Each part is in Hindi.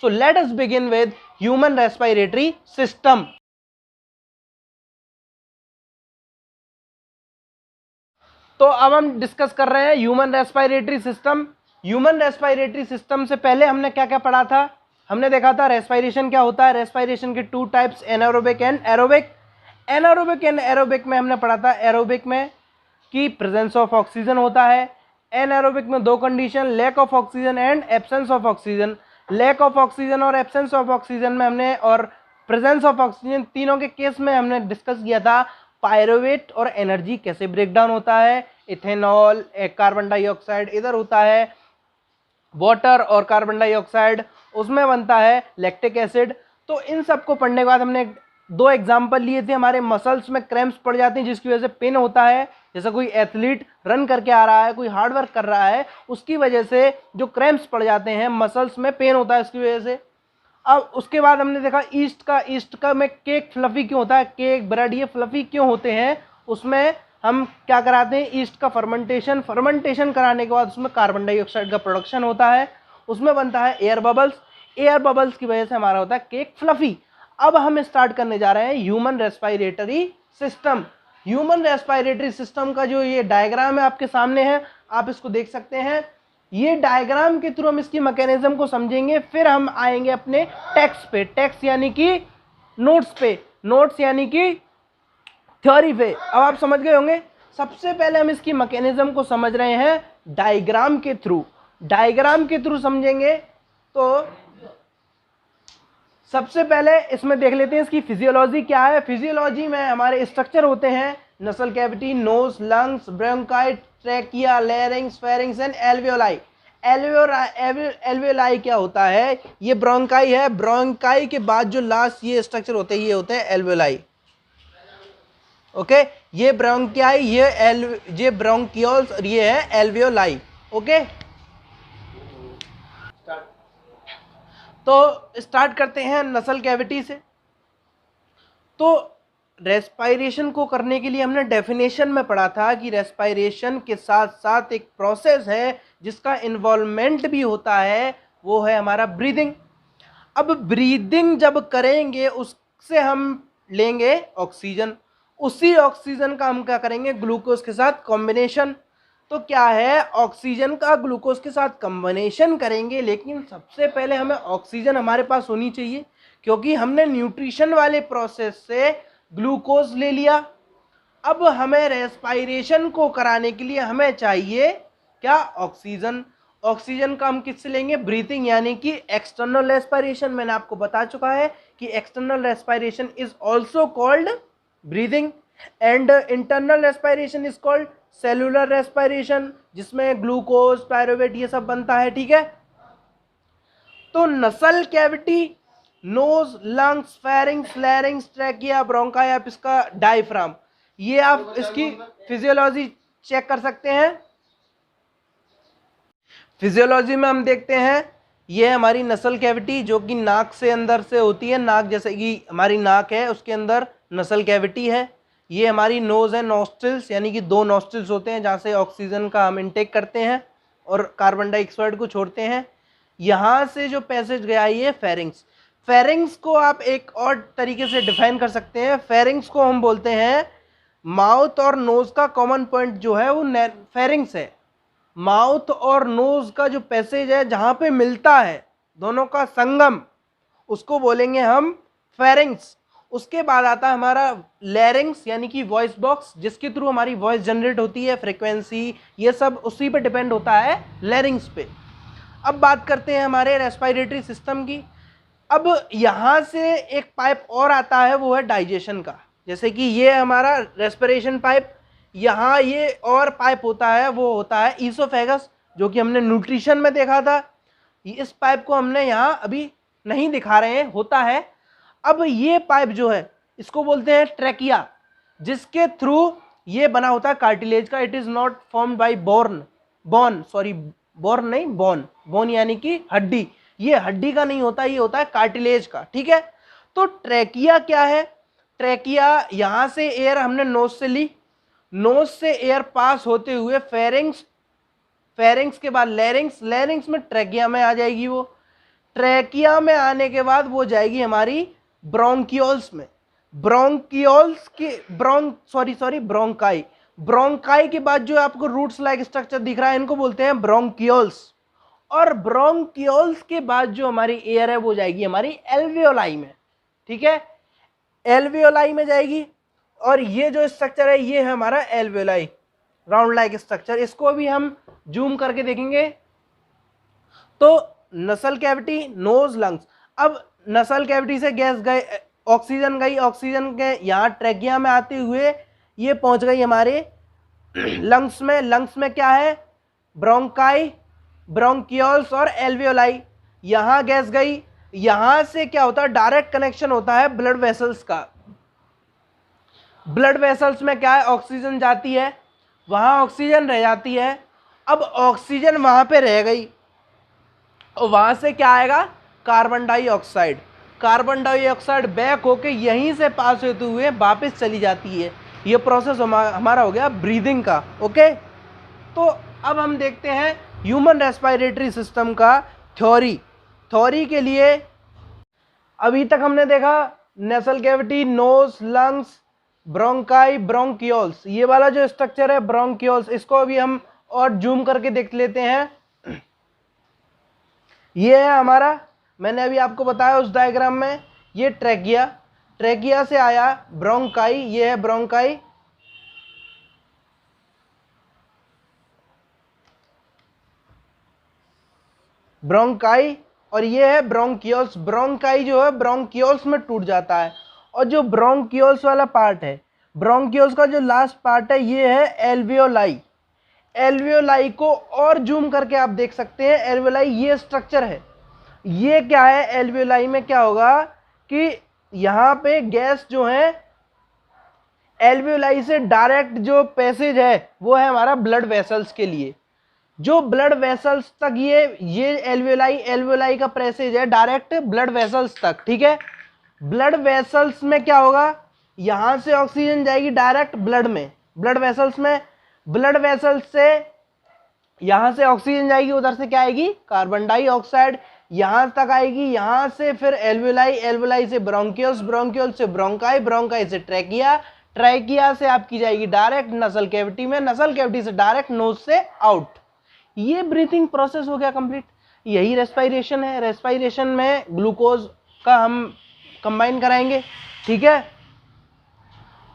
So let us begin with human respiratory system. तो अब हम डिस्कस कर रहे हैं human respiratory system. Human respiratory system से पहले हमने क्या क्या पढ़ा था? हमने देखा था रेस्पिरेशन क्या होता है। रेस्पिरेशन के two types, anaerobic and aerobic. Anaerobic and aerobic में हमने पढ़ा था एरोबिक में कि प्रेजेंस ऑफ ऑक्सीजन होता है। एनारोबिक में दो condition, lack of oxygen and absence of oxygen. Lack of oxygen और एब्सेंस ऑफ ऑक्सीजन में हमने, और प्रेजेंस ऑफ ऑक्सीजन, तीनों के केस में हमने डिस्कस किया था पायरुवेट और एनर्जी कैसे ब्रेक डाउन होता है। इथेनॉल, कार्बन डाइऑक्साइड इधर होता है, वाटर और कार्बन डाइऑक्साइड उसमें बनता है लैक्टिक एसिड। तो इन सबको पढ़ने के बाद हमने दो एग्जाम्पल लिए थे। हमारे मसल्स में क्रैम्प्स पड़ जाते हैं जिसकी वजह से पेन होता है, जैसे कोई एथलीट रन करके आ रहा है, कोई हार्ड वर्क कर रहा है, उसकी वजह से जो क्रैम्प्स पड़ जाते हैं, मसल्स में पेन होता है उसकी वजह से। अब उसके बाद हमने देखा ईस्ट का में केक फ्लफी क्यों होता है, केक, ब्रेड, ये फ्लफी क्यों होते हैं। उसमें हम क्या कराते हैं, ईस्ट का फर्मेंटेशन कराने के बाद उसमें कार्बन डाइऑक्साइड का प्रोडक्शन होता है, उसमें बनता है एयर बबल्स की वजह से हमारा होता है केक फ्लफी। अब हम स्टार्ट करने जा रहे हैं human respiratory system. Human respiratory system का जो ये डायग्राम है आपके सामने है, आप इसको देख सकते हैं। ये डायग्राम के थ्रू हम इसकी मैकेनिज्म को समझेंगे, फिर हम आएंगे अपने टेक्स्ट पे, टेक्स्ट यानी कि नोट्स पे, नोट्स यानी कि थ्योरी पे। अब आप समझ गए होंगे। सबसे पहले हम इसकी मैकेनिज्म को समझ रहे हैं डायग्राम के थ्रू समझेंगे। तो सबसे पहले इसमें देख लेते हैं इसकी फिजियोलॉजी क्या है। फिजियोलॉजी में हमारे स्ट्रक्चर होते हैं nasal cavity, nose, lungs, bronchi, trachea, larynx, pharynx and alveoli. Alveoli क्या होता है, ये ब्रोंकाई है। ब्रोंकाई के बाद जो लास्ट ये स्ट्रक्चर होते हैं ये होते हैं एल्वियोलाई। ओके, ये ब्रोंकियाई, ये ब्रोंकियोल्स और ये है एल्वियोलाई। ओके, तो स्टार्ट करते हैं नसल कैविटी से। तो रेस्पिरेशन को करने के लिए हमने डेफिनेशन में पढ़ा था कि रेस्पिरेशन के साथ साथ एक प्रोसेस है जिसका इन्वॉल्वमेंट भी होता है, वो है हमारा ब्रीदिंग। अब ब्रीदिंग जब करेंगे उससे हम लेंगे ऑक्सीजन, उसी ऑक्सीजन का हम क्या करेंगे, ग्लूकोज के साथ कॉम्बिनेशन। तो क्या है, ऑक्सीजन का ग्लूकोज के साथ कॉम्बिनेशन करेंगे, लेकिन सबसे पहले हमें ऑक्सीजन हमारे पास होनी चाहिए, क्योंकि हमने न्यूट्रिशन वाले प्रोसेस से ग्लूकोज ले लिया। अब हमें रेस्पिरेशन को कराने के लिए हमें चाहिए क्या, ऑक्सीजन। ऑक्सीजन का हम किससे लेंगे, ब्रीथिंग यानी कि एक्सटर्नल रेस्पिरेशन। मैंने आपको बता चुका है कि external respiration is also called breathing and internal respiration is called cellular respiration, जिसमें ग्लूकोज, पायरुवेट ये सब बनता है। ठीक है, तो nasal cavity, nose, lungs, pharynx, larynx, trachea, bronchi, आप इसका डायफ्राम, ये आप इसकी फिजियोलॉजी चेक कर सकते हैं। फिजियोलॉजी में हम देखते हैं ये हमारी नसल कैविटी जो कि नाक से अंदर से होती है। नाक जैसे कि हमारी नाक है उसके अंदर नसल कैविटी है। ये हमारी नोज है, नॉस्ट्रिल्स यानी कि दो नॉस्ट्रिल्स होते हैं जहाँ से ऑक्सीजन का हम इनटेक करते हैं और कार्बन डाइऑक्साइड को छोड़ते हैं। यहाँ से जो पैसेज गया ये फेरिंग्स। फेरिंग्स को आप एक और तरीके से डिफाइन कर सकते हैं। फेरिंग्स को हम बोलते हैं माउथ और नोज का कॉमन पॉइंट जो है वो फेरिंग्स है। माउथ और नोज का जो पैसेज है जहाँ पे मिलता है दोनों का संगम, उसको बोलेंगे हम फेरिंग्स। उसके बाद आता है हमारा लैरिंग्स यानी कि वॉइस बॉक्स, जिसके थ्रू हमारी वॉइस जनरेट होती है, फ्रीक्वेंसी ये सब उसी पे डिपेंड होता है, लैरिंग्स पे। अब बात करते हैं हमारे रेस्पिरेटरी सिस्टम की। अब यहाँ से एक पाइप और आता है, वो है डाइजेशन का। जैसे कि ये हमारा रेस्पिरेशन पाइप, यहाँ ये और पाइप होता है, वो होता है ईसोफेगस, जो कि हमने न्यूट्रिशन में देखा था। इस पाइप को हमने यहाँ अभी नहीं दिखा रहे हैं, होता है। अब ये पाइप जो है इसको बोलते हैं ट्रैकिया, जिसके थ्रू ये बना होता है कार्टिलेज का। It is not formed by bone यानी कि हड्डी, ये हड्डी का नहीं होता, ये होता है कार्टिलेज का। ठीक है, तो ट्रैकिया क्या है, ट्रैकिया यहाँ से एयर हमने नोज से ली, नोज से एयर पास होते हुए फेरिंग्स, फेरिंग्स के बाद लैरिंग्स, लैरिंग्स में ट्रैकिया में आ जाएगी वो। ट्रैकिया में आने के बाद वो जाएगी हमारी ब्रोंकियोल्स में। ब्रोंकियोल्स की ब्रोंकाई। ब्रोंकाई के बाद जो आपको रूट्स लाइक स्ट्रक्चर दिख रहा है इनको बोलते हैं ब्रोंकियोल्स। और ब्रोंकियोल्स के बाद जो हमारी एयर है वो जाएगी हमारी एल्वियोलाई में। ठीक है, एल्वियोलाई में जाएगी। और ये जो स्ट्रक्चर है ये है हमारा एल्वियोलाई, राउंड लाइक स्ट्रक्चर। इसको भी हम जूम करके देखेंगे। तो नसल कैविटी, नोज, लंग्स। अब नसल कैविटी से गैस गए, ऑक्सीजन गई, ऑक्सीजन के यहाँ ट्रैकिया में आते हुए ये पहुंच गई हमारे लंग्स में। लंग्स में क्या है, ब्रोंकाई, ब्रोंकियोल्स और एल्वियोलाई। यहाँ गैस गई, यहाँ से क्या होता है, डायरेक्ट कनेक्शन होता है ब्लड वेसल्स का। ब्लड वेसल्स में क्या है, ऑक्सीजन जाती है, वहाँ ऑक्सीजन रह जाती है। अब ऑक्सीजन वहाँ पे रह गई और वहाँ से क्या आएगा, carbon dioxide. Carbon dioxide back होके यहीं से पास होते हुए वापस चली जाती है। ये प्रोसेस हमारा हो गया ब्रीदिंग का। ओके, तो अब हम देखते हैं ह्यूमन रेस्पिरेटरी सिस्टम का थ्योरी। थ्योरी के लिए अभी तक हमने देखा nasal cavity, nose, lungs, bronchi, bronchioles. ये वाला जो स्ट्रक्चर है ब्रोंकियोल्स, इसको अभी हम और जूम करके देख लेते हैं। ये है हमारा, मैंने अभी आपको बताया उस डायग्राम में, ये ट्रैकिया, ट्रैकिया से आया ब्रोंकाई, ये है ब्रोंकाई, ब्रोंकाई, और ये है ब्रोंकियोल्स। ब्रोंकाई जो है ब्रोंकियोल्स में टूट जाता है। और जो ब्रोंकियोल्स वाला पार्ट है, ब्रोंकियोल्स का जो लास्ट पार्ट है ये है एल्वियोलाई। एल्वियोलाई को और जूम करके आप देख सकते हैं, एल्वियोलाई ये स्ट्रक्चर है। ये क्या है, एल्वियोलाई में क्या होगा कि यहाँ पे गैस जो है एल्वियोलाई से डायरेक्ट जो पैसेज है वो है हमारा ब्लड वेसल्स के लिए। जो ब्लड वेसल्स तक ये एल्वियोलाई का पैसेज है डायरेक्ट ब्लड वेसल्स तक। ठीक है, ब्लड वेसल्स में क्या होगा, यहां से ऑक्सीजन जाएगी डायरेक्ट ब्लड में, ब्लड वेसल्स में। ब्लड वेसल्स से यहां से ऑक्सीजन जाएगी, उधर से क्या आएगी, कार्बन डाइऑक्साइड यहां तक आएगी। यहां से फिर एल्वियोलाई, एल्वियोलाई से ब्रोंकियोल्स, ब्रोंकियोल्स से ब्रोंकाई, ब्रोंकाई से ट्रैकिया, ट्रैकिया से आपकी जाएगी डायरेक्ट नसल कैविटी में, नसल कैविटी से डायरेक्ट नोज से आउट। ये ब्रीथिंग प्रोसेस हो गया कंप्लीट। यही रेस्पिरेशन है। रेस्पिरेशन में ग्लूकोज का हम कंबाइन कराएंगे। ठीक है,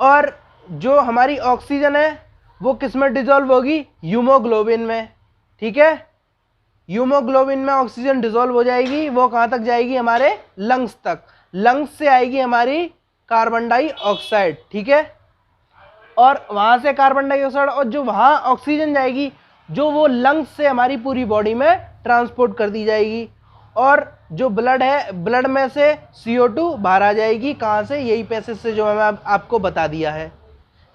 और जो हमारी ऑक्सीजन है वो किस में डिजोल्व होगी, हीमोग्लोबिन में। ठीक है, हीमोग्लोबिन में ऑक्सीजन डिजोल्व हो जाएगी, वो कहाँ तक जाएगी, हमारे लंग्स तक। लंग्स से आएगी हमारी कार्बन डाइऑक्साइड। ठीक है, और वहाँ से कार्बन डाइऑक्साइड और जो वहाँ ऑक्सीजन जाएगी जो वो लंग्स से हमारी पूरी बॉडी में ट्रांसपोर्ट कर दी जाएगी। और जो ब्लड है, ब्लड में से CO2 बाहर आ जाएगी, कहाँ से, यही पैसेज से जो मैं आपको बता दिया है।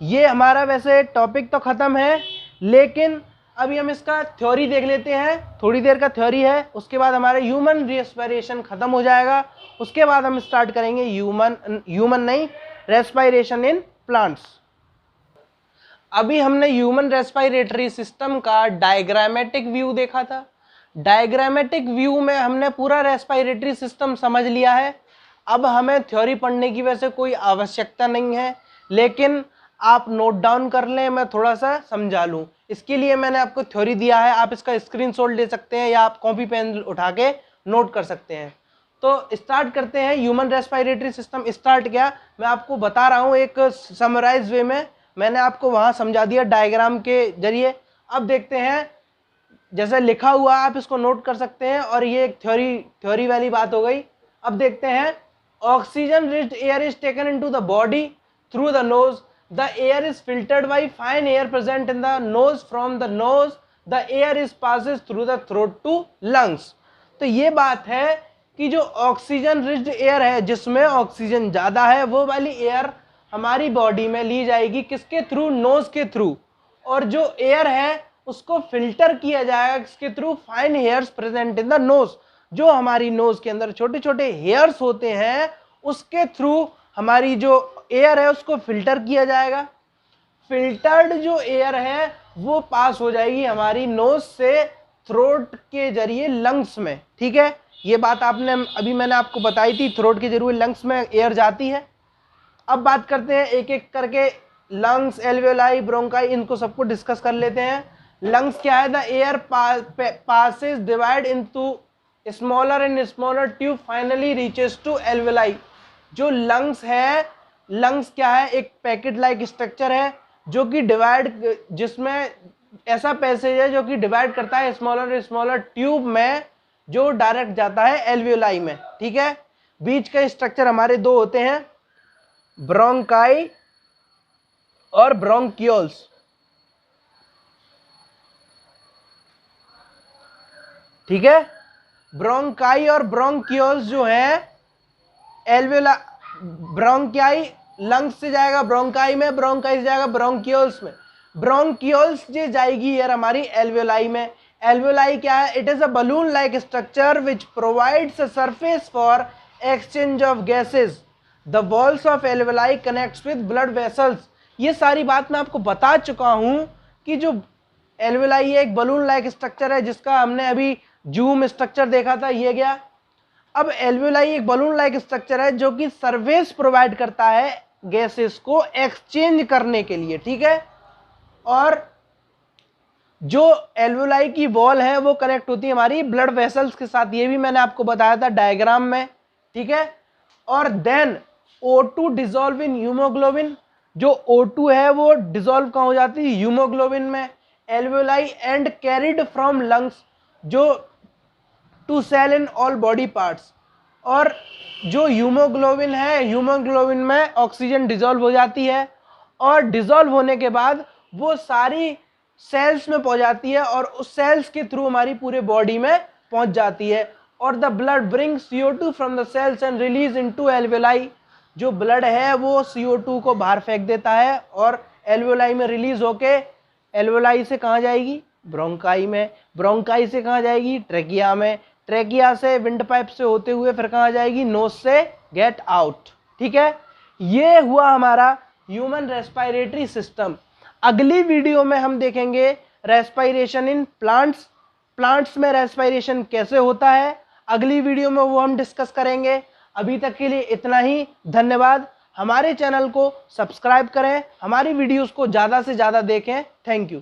ये हमारा वैसे टॉपिक तो ख़त्म है, लेकिन अभी हम इसका थ्योरी देख लेते हैं। थोड़ी देर का थ्योरी है, उसके बाद हमारे ह्यूमन रेस्पिरेशन ख़त्म हो जाएगा। उसके बाद हम स्टार्ट करेंगे ह्यूमन नहीं, रेस्पिरेशन इन प्लांट्स। अभी हमने ह्यूमन रेस्पिरेटरी सिस्टम का डायग्रामेटिक व्यू देखा था। डायग्रामेटिक व्यू में हमने पूरा रेस्पिरेटरी सिस्टम समझ लिया है। अब हमें थ्योरी पढ़ने की वैसे कोई आवश्यकता नहीं है, लेकिन आप नोट डाउन कर लें, मैं थोड़ा सा समझा लूँ। इसके लिए मैंने आपको थ्योरी दिया है, आप इसका स्क्रीनशॉट ले सकते हैं या आप कॉपी पेन उठा के नोट कर सकते हैं। तो स्टार्ट करते हैं ह्यूमन रेस्पिरेटरी सिस्टम। स्टार्ट क्या, मैं आपको बता रहा हूँ एक समराइज वे में, मैंने आपको वहाँ समझा दिया डायग्राम के जरिए। अब देखते हैं, जैसे लिखा हुआ आप इसको नोट कर सकते हैं, और ये एक थ्योरी वाली बात हो गई। अब देखते हैं, oxygen rich air is taken into the body through the nose, the air is filtered by fine air present in the nose, from the nose the air is passes through the throat to lungs. तो ये बात है कि जो ऑक्सीजन रिच एयर है, जिसमें ऑक्सीजन ज्यादा है, वो वाली एयर हमारी बॉडी में ली जाएगी, किसके थ्रू, नोज के थ्रू। और जो एयर है उसको फिल्टर किया जाएगा किसके through, fine hairs present in the knows. जो हमारी नोज के अंदर छोटे छोटे हेयर्स होते हैं, उसके थ्रू हमारी जो एयर है उसको फिल्टर किया जाएगा। फिल्टर्ड जो एयर है वो पास हो जाएगी हमारी नोज से थ्रोट के जरिए लंग्स में। ठीक है, ये बात आपने अभी मैंने आपको बताई थी, थ्रोट के जरिए लंग्स में एयर जाती है। अब बात करते हैं एक एक करके, लंग्स, एल्वेलाई, ब्रोंकाई, इनको सबको डिस्कस कर लेते हैं। लंग्स क्या है? The air passes divide into smaller and smaller tube finally reaches to alveoli. जो लंग्स है, लंग्स क्या है? एक पैकेट लाइक स्ट्रक्चर है जो कि डिवाइड, जिसमें ऐसा पैसेज है जो कि डिवाइड करता है स्मॉलर स्मॉलर ट्यूब में, जो डायरेक्ट जाता है एल्वेलाई में। ठीक है, बीच का स्ट्रक्चर हमारे दो होते हैं, ब्रोंकाई और ब्रोंकियोल्स। ठीक है, ब्रोंकाई और ब्रोंकियोल्स जो है एल्वेला, ब्रोंकाई लंग्स से जाएगा ब्रोंकाई में, ब्रोंकाई से जाएगा ब्रोंकियोल्स में, ब्रोंकियोल्स जे जाएगी यार हमारी एल्वेलाई में। एल्वेलाई क्या है? It is a balloon like structure which provides a surface for exchange of gases. The walls of alveoli connects with blood vessels. ये सारी बात मैं आपको बता चुका हूं कि जो एल्वेलाई एक बलून लाइक स्ट्रक्चर है, जिसका हमने अभी जूम स्ट्रक्चर देखा था, ये गया। अब एल्वेलाई एक बलून लाइक स्ट्रक्चर है जो कि सरफेस प्रोवाइड करता है गैसेस को एक्सचेंज करने के लिए। ठीक है, और जो एल्वेलाई की वॉल है वो कनेक्ट होती है हमारी ब्लड वेसल्स के साथ, ये भी मैंने आपको बताया था डायग्राम में। ठीक है, और then O2 dissolve in haemoglobin. जो O2 है वो डिसॉल्व कहाँ हो जाती है? हीमोग्लोबिन में। Alveoli and carried from lungs जो to cell in all body parts. और जो हीमोग्लोबिन है, हीमोग्लोबिन में ऑक्सीजन डिसॉल्व हो जाती है, और डिसॉल्व होने के बाद वो सारी सेल्स में पहुंच जाती है, और उस सेल्स के थ्रू हमारी पूरे बॉडी में पहुंच जाती है। और the blood brings CO2 from the cells and release into alveoli. जो ब्लड है वो CO2 को बाहर फेंक देता है और एल्वेलाई में रिलीज होके एल्वेलाई से कहाँ जाएगी? ब्रोंकाई में। ब्रोंकाई से कहाँ जाएगी? ट्रेकिया में। ट्रेकिया से विंड पाइप से होते हुए फिर कहाँ जाएगी? नोज से गेट आउट। ठीक है, ये हुआ हमारा ह्यूमन रेस्पिरेटरी सिस्टम। अगली वीडियो में हम देखेंगे रेस्पिरेशन इन प्लांट्स। प्लांट्स में रेस्पिरेशन कैसे होता है, अगली वीडियो में वो हम डिस्कस करेंगे। अभी तक के लिए इतना ही, धन्यवाद। हमारे चैनल को सब्सक्राइब करें, हमारी वीडियोस को ज़्यादा से ज़्यादा देखें। Thank you.